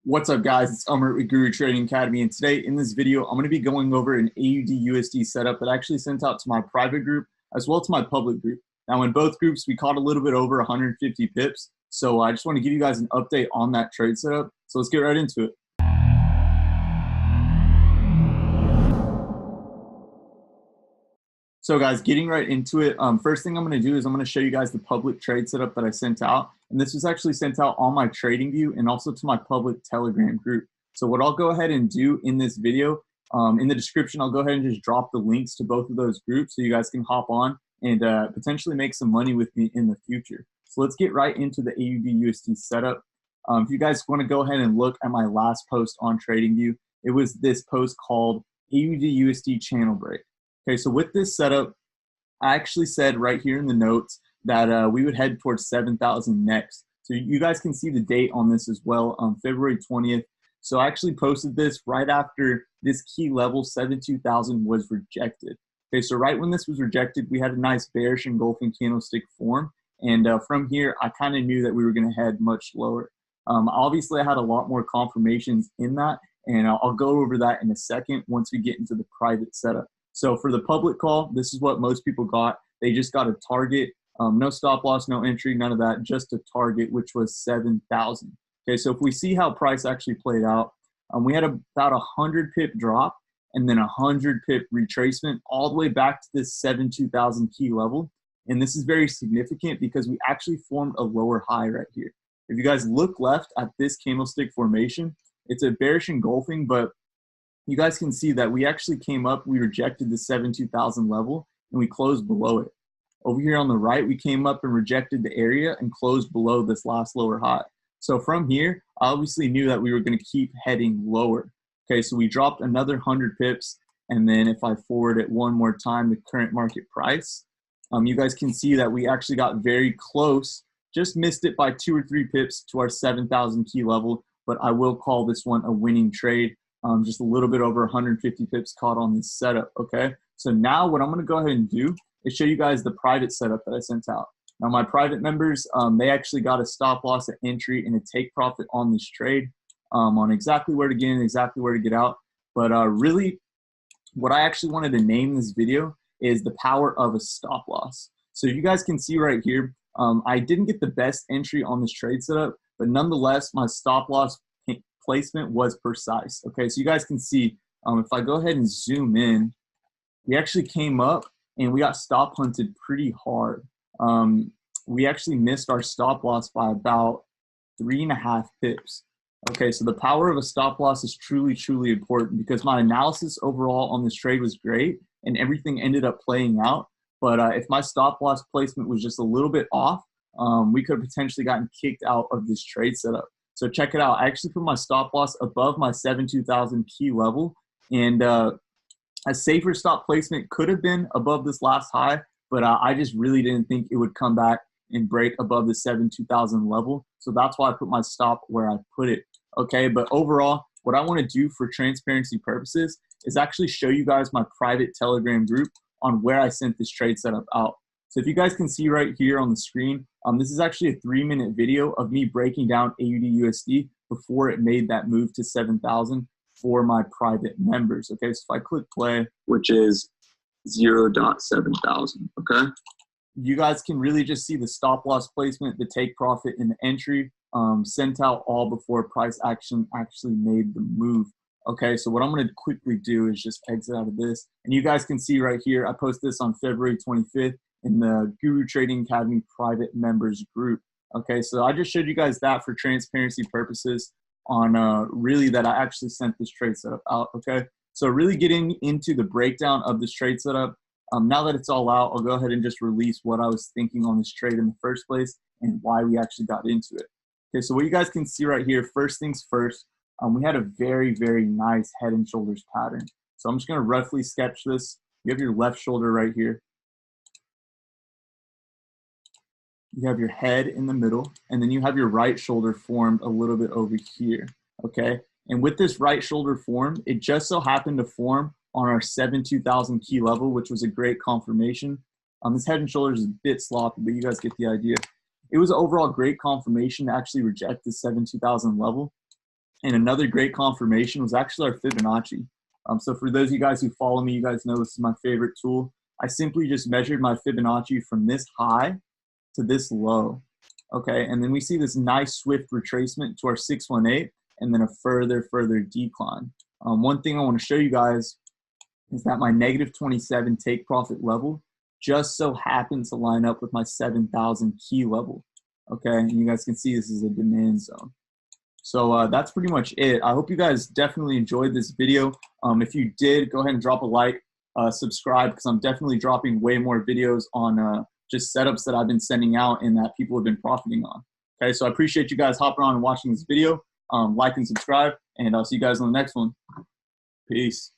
What's up, guys? It's Umar with Guru Trading Academy, and today in this video, I'm going to be going over an AUD USD setup that I actually sent out to my private group as well as my public group. Now, in both groups, we caught a little bit over 150 pips, so I just want to give you guys an update on that trade setup. So let's get right into it. So guys, getting right into it, first thing I'm going to do is I'm going to show you guys the public trade setup that I sent out. And this was actually sent out on my TradingView and also to my public Telegram group. So what I'll go ahead and do in this video, in the description, I'll go ahead and just drop the links to both of those groups so you guys can hop on and potentially make some money with me in the future. So let's get right into the AUD USD setup. If you guys want to go ahead and look at my last post on TradingView, it was this post called AUD USD channel break. Okay, so with this setup, I actually said right here in the notes that we would head towards 7,000 next. So you guys can see the date on this as well, February 20th. So I actually posted this right after this key level, 72,000, was rejected. Okay, so right when this was rejected, we had a nice bearish engulfing candlestick form. And from here, I kind of knew that we were going to head much lower. Obviously, I had a lot more confirmations in that, and I'll go over that in a second once we get into the private setup. So for the public call, this is what most people got. They just got a target, no stop loss, no entry, none of that, just a target, which was 7,000. Okay, so if we see how price actually played out, we had about a 100 pip drop and then a 100 pip retracement all the way back to this 72,000 key level. And this is very significant because we actually formed a lower high right here. If you guys look left at this candlestick formation, it's a bearish engulfing, but you guys can see that we actually came up, we rejected the 72,000 level, and we closed below it. Over here on the right, we came up and rejected the area and closed below this last lower high. So from here, I obviously knew that we were going to keep heading lower. Okay, so we dropped another 100 pips, and then if I forward it one more time, the current market price, you guys can see that we actually got very close, just missed it by 2 or 3 pips to our 7,000 key level, but I will call this one a winning trade. Just a little bit over 150 pips caught on this setup, okay? So now what I'm going to go ahead and do is show you guys the private setup that I sent out. Now, my private members, they actually got a stop loss, an entry, and a take profit on this trade on exactly where to get in, exactly where to get out. But really, what I actually wanted to name this video is the power of a stop loss. So you guys can see right here, I didn't get the best entry on this trade setup, but nonetheless, my stop loss placement was precise. Okay, so you guys can see, if I go ahead and zoom in, we actually came up and we got stop hunted pretty hard. We actually missed our stop loss by about 3.5 pips. Okay, so the power of a stop loss is truly, truly important because my analysis overall on this trade was great and everything ended up playing out. But if my stop loss placement was just a little bit off, we could have potentially gotten kicked out of this trade setup. So check it out. I actually put my stop loss above my 72,000 key level, and a safer stop placement could have been above this last high, but I just really didn't think it would come back and break above the 72,000 level. So that's why I put my stop where I put it. Okay, but overall, what I want to do for transparency purposes is actually show you guys my private Telegram group on where I sent this trade setup out. So if you guys can see right here on the screen, this is actually a 3-minute video of me breaking down AUD USD before it made that move to 7,000 for my private members. Okay, so if I click play, which is 0.7,000, okay? You guys can really just see the stop loss placement, the take profit, and the entry sent out all before price action actually made the move. Okay, so what I'm going to quickly do is just exit out of this. And you guys can see right here, I posted this on February 25th. In the Guru Trading Academy private members group. Okay, so I just showed you guys that for transparency purposes on really that I actually sent this trade setup out. Okay, so really getting into the breakdown of this trade setup. Now that it's all out, I'll go ahead and just release what I was thinking on this trade in the first place and why we actually got into it. Okay, so what you guys can see right here, first things first, we had a very, very nice head and shoulders pattern. So I'm just going to roughly sketch this. You have your left shoulder right here. You have your head in the middle, and then you have your right shoulder formed a little bit over here, okay? And with this right shoulder form, it just so happened to form on our 72,000 key level, which was a great confirmation. This head and shoulders is a bit sloppy, but you guys get the idea. It was an overall great confirmation to actually reject the 72,000 level. And another great confirmation was actually our Fibonacci. So for those of you guys who follow me, you guys know this is my favorite tool. I simply just measured my Fibonacci from this high to this low. Okay, and then we see this nice swift retracement to our 618 and then a further decline. One thing I want to show you guys is that my negative 27 take profit level just so happens to line up with my 7,000 key level. Okay, and you guys can see this is a demand zone. So that's pretty much it. I hope you guys definitely enjoyed this video. If you did, go ahead and drop a like, subscribe, because I'm definitely dropping way more videos on just setups that I've been sending out and that people have been profiting on. Okay, so I appreciate you guys hopping on and watching this video. Like and subscribe, and I'll see you guys on the next one. Peace.